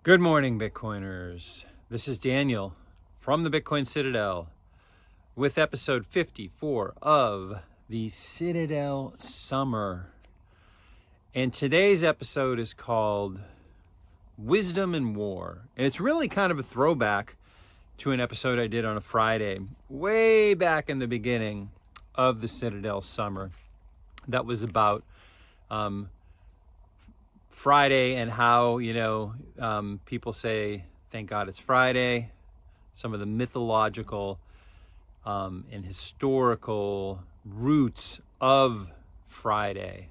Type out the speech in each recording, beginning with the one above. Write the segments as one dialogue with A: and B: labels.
A: Good morning, Bitcoiners. This is Daniel from the Bitcoin Citadel with episode 54 of the Citadel Summer. And today's episode is called Wisdom and War. And it's really kind of a throwback to an episode I did on a Friday, way back in the beginning of the Citadel Summer, that was about Friday and how, people say, thank God it's Friday, some of the mythological and historical roots of Friday.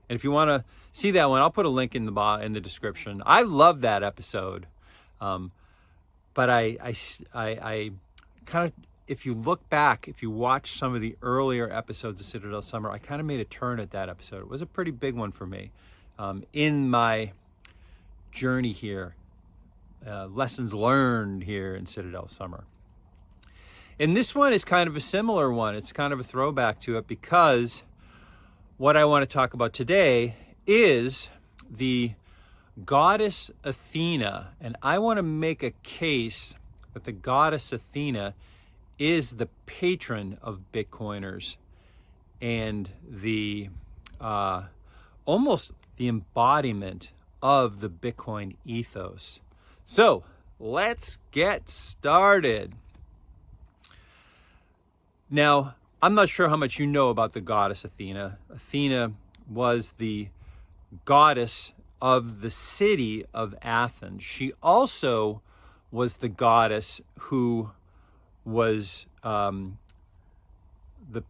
A: And if you want to see that one, I'll put a link in the description. I love that episode. But I kind of, if you look back, if you watch some of the earlier episodes of Citadel Summer, I kind of made a turn at that episode. It was a pretty big one for me. In my journey here, lessons learned here in Citadel Summer. And this one is kind of a similar one. It's kind of a throwback to it because what I want to talk about today is the goddess Athena. And I want to make a case that the goddess Athena is the patron of Bitcoiners and the almost the embodiment of the Bitcoin ethos. So let's get started. Now, I'm not sure how much you know about the goddess Athena. Athena was the goddess of the city of Athens. She also was the goddess who was the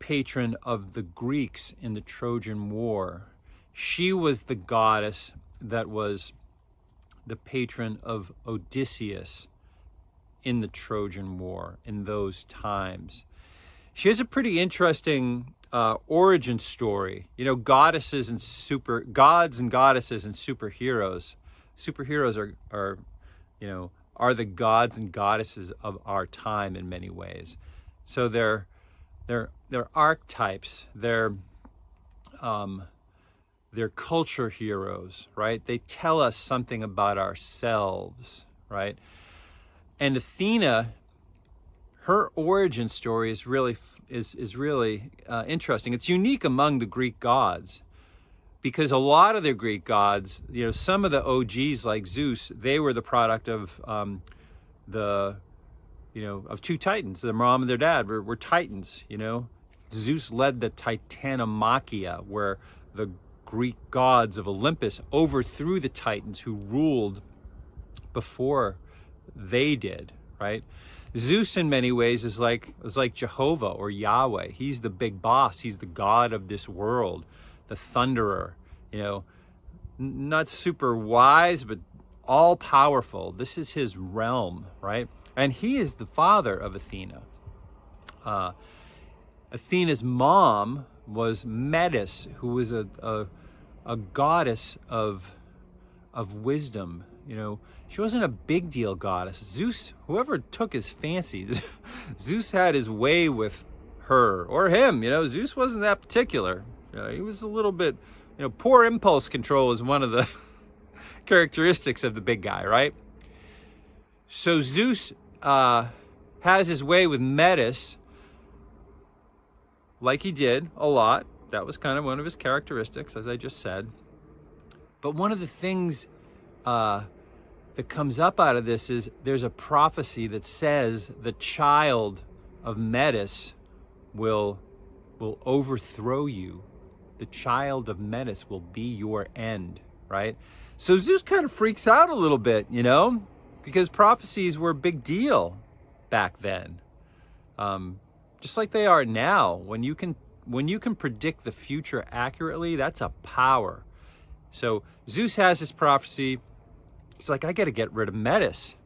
A: patron of the Greeks in the Trojan War. She was the goddess that was the patron of Odysseus in the Trojan War in those times. She has a pretty interesting origin story. You know, gods and goddesses and superheroes. Superheroes are the gods and goddesses of our time in many ways. So they're archetypes. They're culture heroes, right? They tell us something about ourselves, right? And Athena, her origin story is really interesting. It's unique among the Greek gods because a lot of the Greek gods, some of the OGs like Zeus, they were the product of of two titans. Their mom and their dad were titans. Zeus led the Titanomachia, where the Greek gods of Olympus overthrew the Titans who ruled before they did, right? Zeus in many ways is like Jehovah or Yahweh. He's the big boss. He's the god of this world, the thunderer, not super wise, but all powerful. This is his realm, right? And he is the father of Athena. Athena's mom was Metis, who was a goddess of wisdom. She wasn't a big deal goddess. Zeus, whoever took his fancy, Zeus had his way with her or him. Zeus wasn't that particular. He was a little bit, poor impulse control is one of the characteristics of the big guy, right? So Zeus has his way with Metis, like he did a lot. That was kind of one of his characteristics, as I just said. But one of the things that comes up out of this is there's a prophecy that says the child of Metis will overthrow you. The child of Metis will be your end, right? So Zeus kind of freaks out a little bit, because prophecies were a big deal back then. Just like they are now. When you can predict the future accurately, that's a power. So Zeus has this prophecy. He's like, I got to get rid of Metis,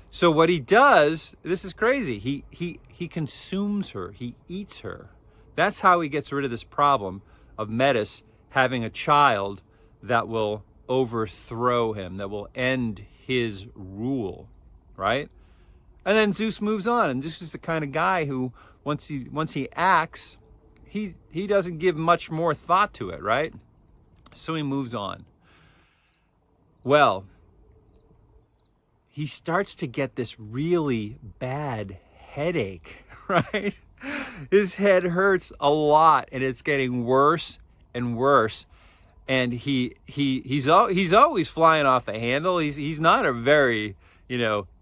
A: So what he does, this is crazy. He consumes her. He eats her. That's how he gets rid of this problem of Metis having a child that will overthrow him, that will end his rule, right? And then Zeus moves on, and Zeus is the kind of guy who, once he acts, he doesn't give much more thought to it, right? So he moves on. Well, he starts to get this really bad headache, right? His head hurts a lot, and it's getting worse and worse. And he's always flying off the handle. He's not a very,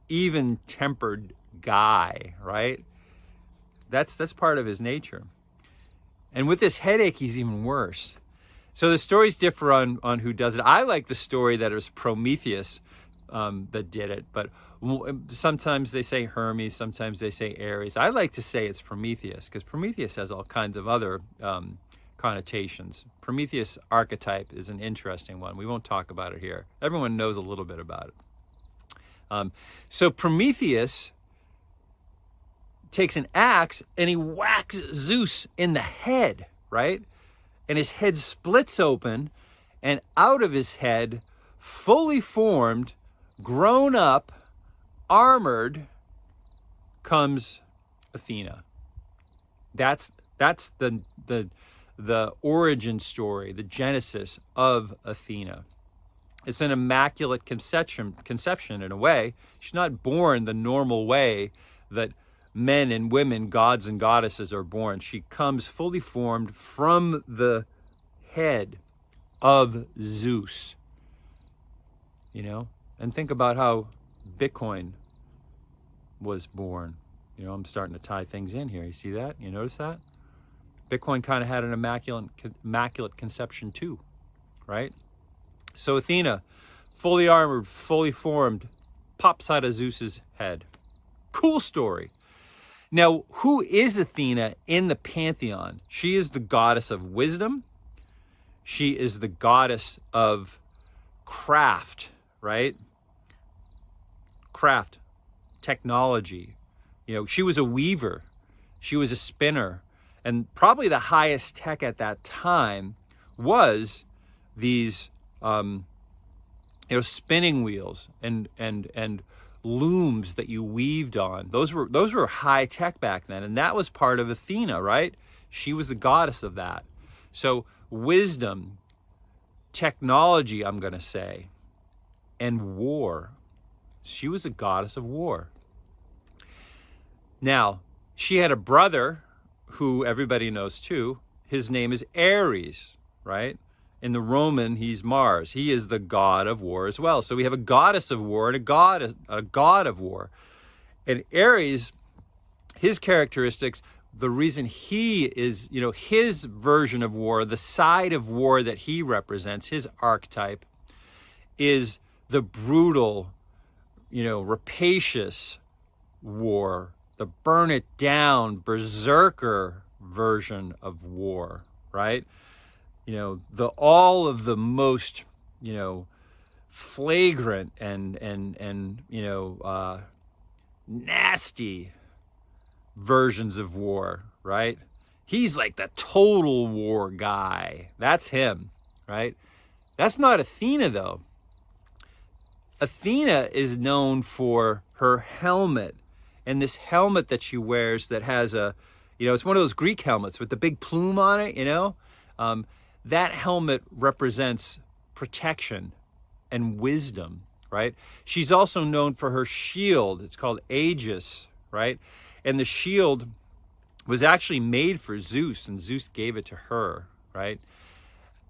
A: even-tempered guy, right? That's part of his nature. And with this headache, he's even worse. So the stories differ on who does it. I like the story that it was Prometheus that did it, but sometimes they say Hermes, sometimes they say Ares. I like to say it's Prometheus, because Prometheus has all kinds of other connotations. Prometheus archetype is an interesting one. We won't talk about it here. Everyone knows a little bit about it. So Prometheus takes an axe and he whacks Zeus in the head, right? And his head splits open, and out of his head, fully formed, grown up, armored, comes Athena. That's the origin story, the genesis of Athena. It's an immaculate conception in a way. She's not born the normal way that men and women, gods and goddesses, are born. She comes fully formed from the head of Zeus. And think about how Bitcoin was born. I'm starting to tie things in here. You see that? You notice that? Bitcoin kind of had an immaculate conception too, right? So Athena, fully armored, fully formed, pops out of Zeus's head. Cool story. Now, who is Athena in the pantheon? She is the goddess of wisdom. She is the goddess of craft, right? Craft, technology. She was a weaver. She was a spinner. And probably the highest tech at that time was these, spinning wheels and looms that you weaved on. Those were high tech back then, and that was part of Athena, right? She was the goddess of that. So wisdom, technology, I'm going to say, and war. She was a goddess of war. Now, she had a brother who everybody knows too. His name is Ares, right? In the Roman, he's Mars. He is the god of war as well. So we have a goddess of war and a god of war. And Ares, his characteristics, the reason he is, his version of war, the side of war that he represents, his archetype, is the brutal, rapacious war, the burn it down, berserker version of war, right? All of the most, flagrant and nasty versions of war, right? He's like the total war guy. That's him, right? That's not Athena, though. Athena is known for her helmet, and this helmet that she wears that has it's one of those Greek helmets with the big plume on it, that helmet represents protection and wisdom, right? She's also known for her shield. It's called Aegis, right? And the shield was actually made for Zeus, and Zeus gave it to her, right?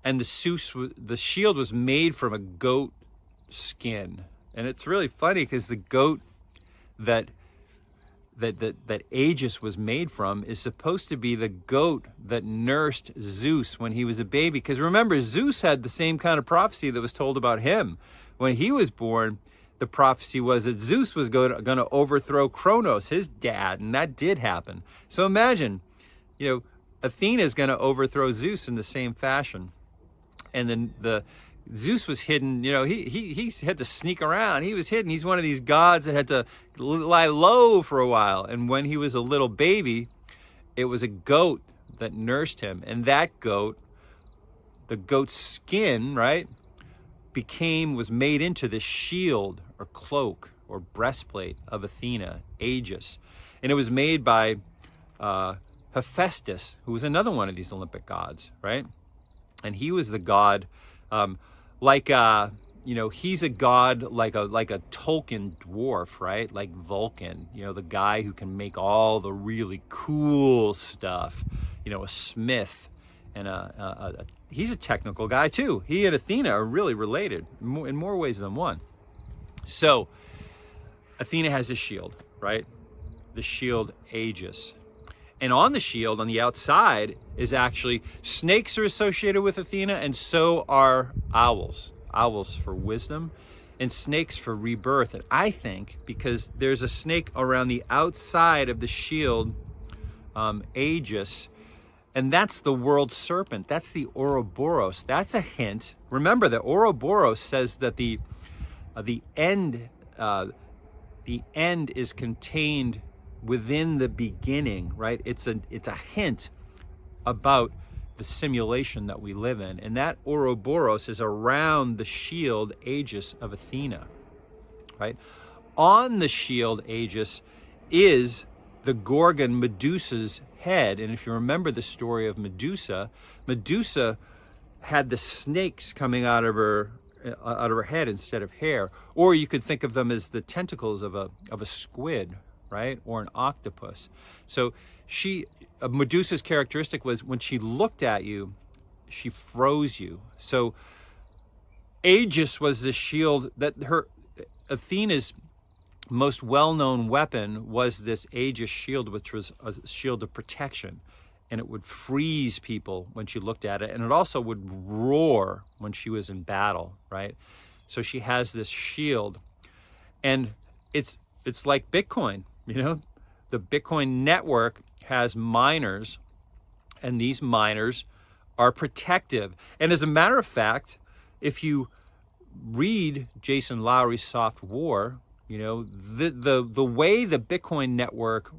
A: And the shield was made from a goat skin. And it's really funny because the goat that Aegis was made from is supposed to be the goat that nursed Zeus when he was a baby. Because remember, Zeus had the same kind of prophecy that was told about him. When he was born, the prophecy was that Zeus was going to overthrow Kronos, his dad, and that did happen. So imagine, Athena is going to overthrow Zeus in the same fashion. And then Zeus was hidden, he had to sneak around. He was hidden. He's one of these gods that had to lie low for a while. And when he was a little baby, it was a goat that nursed him. And that goat, the goat's skin, right, was made into the shield or cloak or breastplate of Athena, Aegis. And it was made by Hephaestus, who was another one of these Olympic gods, right? And he was the god, he's a god like a Tolkien dwarf, right? Like Vulcan, the guy who can make all the really cool stuff, a smith, and he's a technical guy too. He and Athena are really related in more ways than one. So Athena has a shield, right? The shield Aegis. And on the shield, on the outside, is actually snakes are associated with Athena, and so are owls. Owls for wisdom, and snakes for rebirth. And I think because there's a snake around the outside of the shield, Aegis, and that's the world serpent. That's the Ouroboros. That's a hint. Remember that Ouroboros says that the end is contained within the beginning, right? It's a hint about the simulation that we live in, and that Ouroboros is around the shield Aegis of Athena, right? On the shield Aegis is the Gorgon Medusa's head, and if you remember the story of Medusa, Medusa had the snakes coming out of her head instead of hair, or you could think of them as the tentacles of a squid, right, or an octopus. So Medusa's characteristic was when she looked at you, she froze you. So Aegis was the shield that Athena's most well-known weapon was this Aegis shield, which was a shield of protection, and it would freeze people when she looked at it, and it also would roar when she was in battle, right? So she has this shield, and it's like Bitcoin, the Bitcoin network has miners, and these miners are protective. And as a matter of fact, if you read Jason Lowery's Soft War, the way the Bitcoin network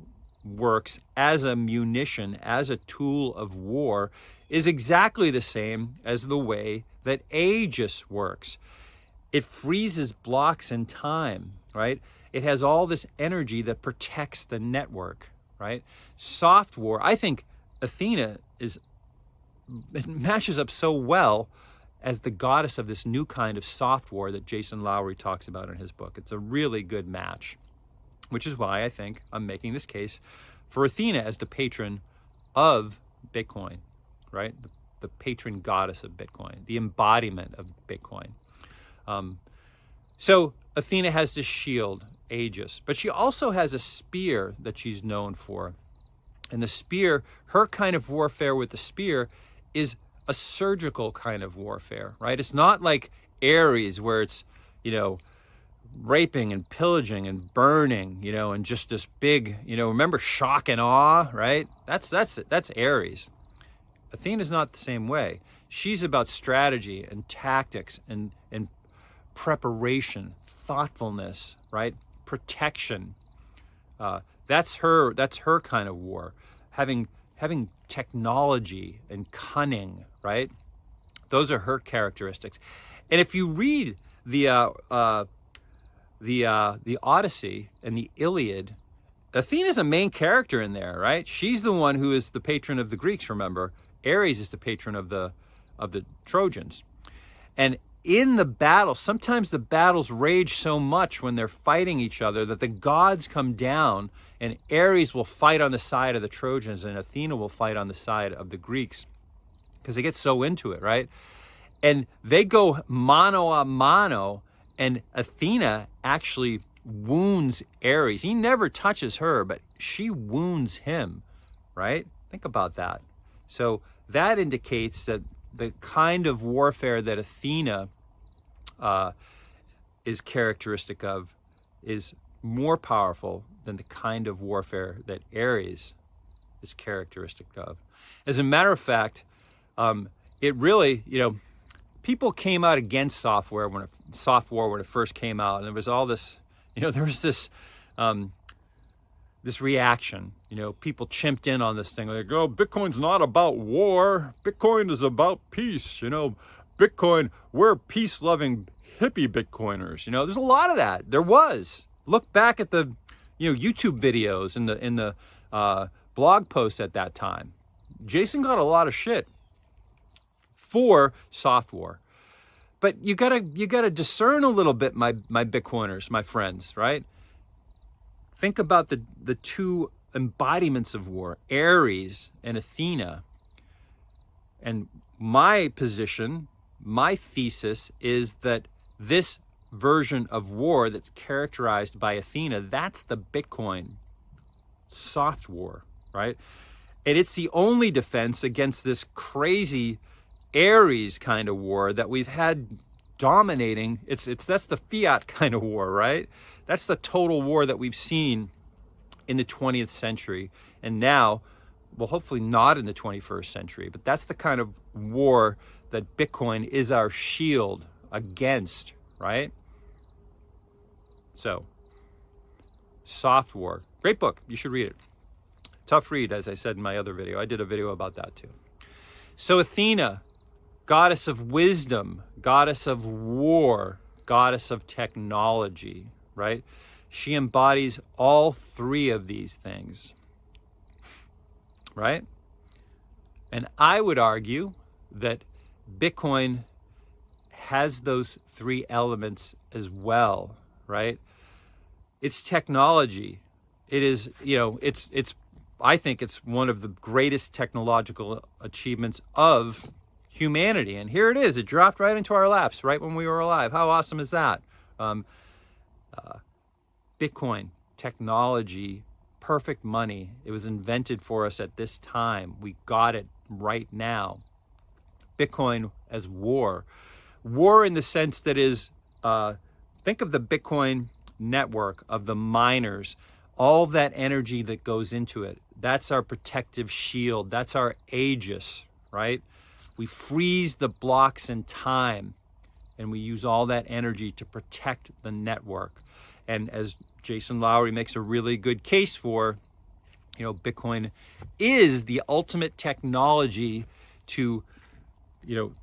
A: works as a munition, as a tool of war, is exactly the same as the way that Aegis works. It freezes blocks in time, right? It has all this energy that protects the network, right? Soft war, I think Athena it matches up so well as the goddess of this new kind of soft war that Jason Lowery talks about in his book. It's a really good match, which is why I think I'm making this case for Athena as the patron of Bitcoin, right? The patron goddess of Bitcoin, the embodiment of Bitcoin. So Athena has this shield, Aegis, but she also has a spear that she's known for. And the spear, her kind of warfare with the spear is a surgical kind of warfare, right? It's not like Ares where it's, raping and pillaging and burning, and just this big, remember shock and awe, right? That's Ares. Athena's not the same way. She's about strategy and tactics and preparation, thoughtfulness, right? Protection. That's her kind of war. Having technology and cunning, right? Those are her characteristics. And if you read the Odyssey and the Iliad, Athena's a main character in there, right? She's the one who is the patron of the Greeks, remember? Ares is the patron of the Trojans. And in the battle, sometimes the battles rage so much when they're fighting each other that the gods come down, and Ares will fight on the side of the Trojans and Athena will fight on the side of the Greeks because they get so into it, right? And they go mano a mano, and Athena actually wounds Ares. He never touches her, but she wounds him, right? Think about that. So that indicates that the kind of warfare that Athena is characteristic of is more powerful than the kind of warfare that Ares is characteristic of. As a matter of fact, it really, people came out against soft war when it first came out, and there was all this, there was this this reaction. People chimped in on this thing like, oh, Bitcoin's not about war. Bitcoin is about peace. Bitcoin, we're peace-loving hippie Bitcoiners. There's a lot of that. There was. Look back at the, YouTube videos and the blog posts at that time. Jason got a lot of shit for soft war. But you gotta discern a little bit, my Bitcoiners, my friends, right? Think about the two embodiments of war, Ares and Athena. And my position, my thesis is that this version of war that's characterized by Athena, that's the Bitcoin soft war, right? And it's the only defense against this crazy Ares kind of war that we've had dominating. That's the fiat kind of war, right? That's the total war that we've seen in the 20th century. And now, well, hopefully not in the 21st century, but that's the kind of war that Bitcoin is our shield against, right? So, Soft War. Great book. You should read it. Tough read, as I said in my other video. I did a video about that too. So Athena, goddess of wisdom, goddess of war, goddess of technology, right? She embodies all three of these things, right? And I would argue that Bitcoin has those three elements as well, right? It's technology. It is, I think it's one of the greatest technological achievements of humanity. And here it is. It dropped right into our laps right when we were alive. How awesome is that? Bitcoin, technology, perfect money. It was invented for us at this time. We got it right now. Bitcoin as war. War in the sense that is, think of the Bitcoin network of the miners, all that energy that goes into it. That's our protective shield. That's our aegis, right? We freeze the blocks in time and we use all that energy to protect the network. And as Jason Lowry makes a really good case for, Bitcoin is the ultimate technology to,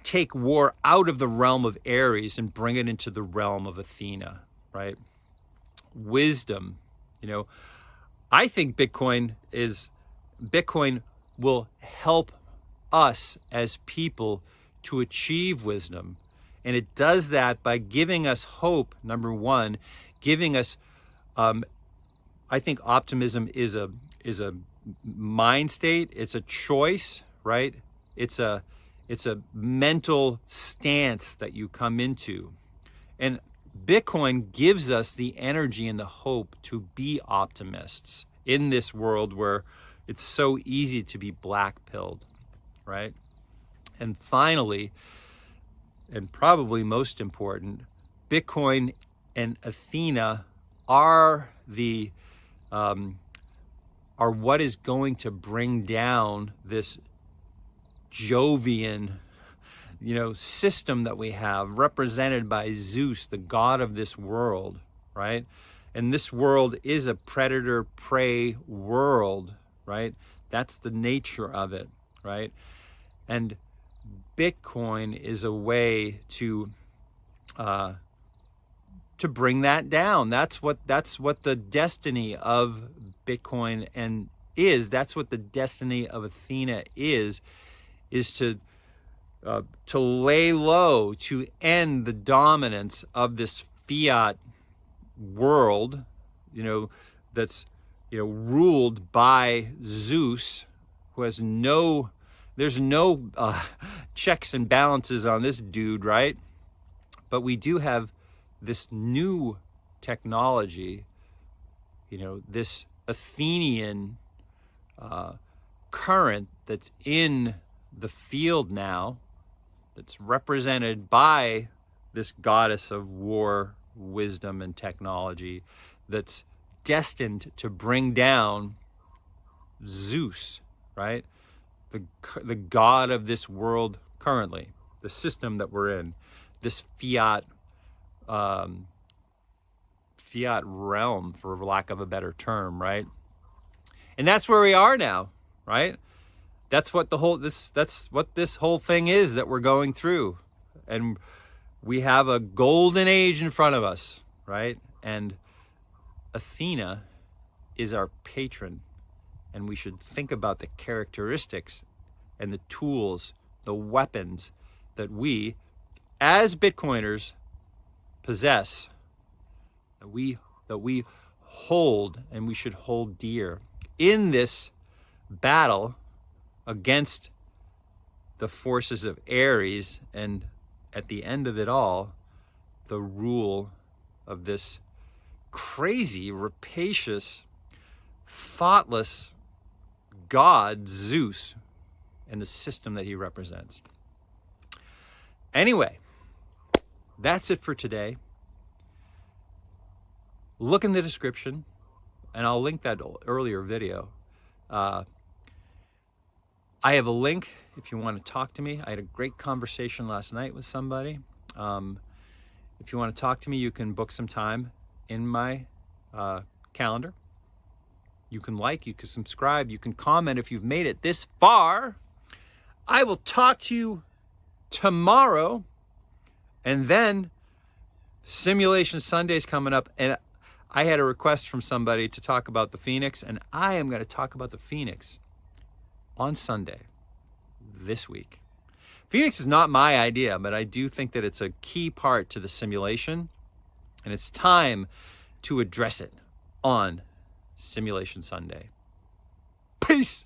A: take war out of the realm of Ares and bring it into the realm of Athena, right? Wisdom, I think Bitcoin will help us as people to achieve wisdom. And it does that by giving us hope, number one, giving us, I think optimism is a mind state. It's a choice, right? It's a mental stance that you come into. And Bitcoin gives us the energy and the hope to be optimists in this world where it's so easy to be black-pilled, right? And finally, and probably most important, Bitcoin and Athena are what is going to bring down this Jovian system that we have represented by Zeus, the god of this world, right? And this world is a predator-prey world, right? That's the nature of it, right? And Bitcoin is a way to bring that down. That's what the destiny of Bitcoin and is. That's what the destiny of Athena is to lay low, to end the dominance of this fiat world, that's, ruled by Zeus, who has there's no checks and balances on this dude, right? But we do have this new technology, this Athenian current that's in the field now, that's represented by this goddess of war, wisdom, and technology, that's destined to bring down Zeus, right? The god of this world currently, the system that we're in, this fiat realm, for lack of a better term, right? And that's where we are now, right? That's what that's what this whole thing is that we're going through. And we have a golden age in front of us, right? And Athena is our patron. And we should think about the characteristics and the tools, the weapons that we, as Bitcoiners possess, that we hold and we should hold dear in this battle against the forces of Aries, and at the end of it all, the rule of this crazy, rapacious, thoughtless god, Zeus, and the system that he represents. Anyway, that's it for today. Look in the description, and I'll link that earlier video. I have a link if you want to talk to me. I had a great conversation last night with somebody. If you want to talk to me, you can book some time in my calendar. You can like, you can subscribe, you can comment if you've made it this far. I will talk to you tomorrow, and then Simulation Sunday's coming up, and I had a request from somebody to talk about the Phoenix, and I am going to talk about the Phoenix on Sunday this week. Phoenix is not my idea, but I do think that it's a key part to the simulation, and it's time to address it on Simulation Sunday. Peace.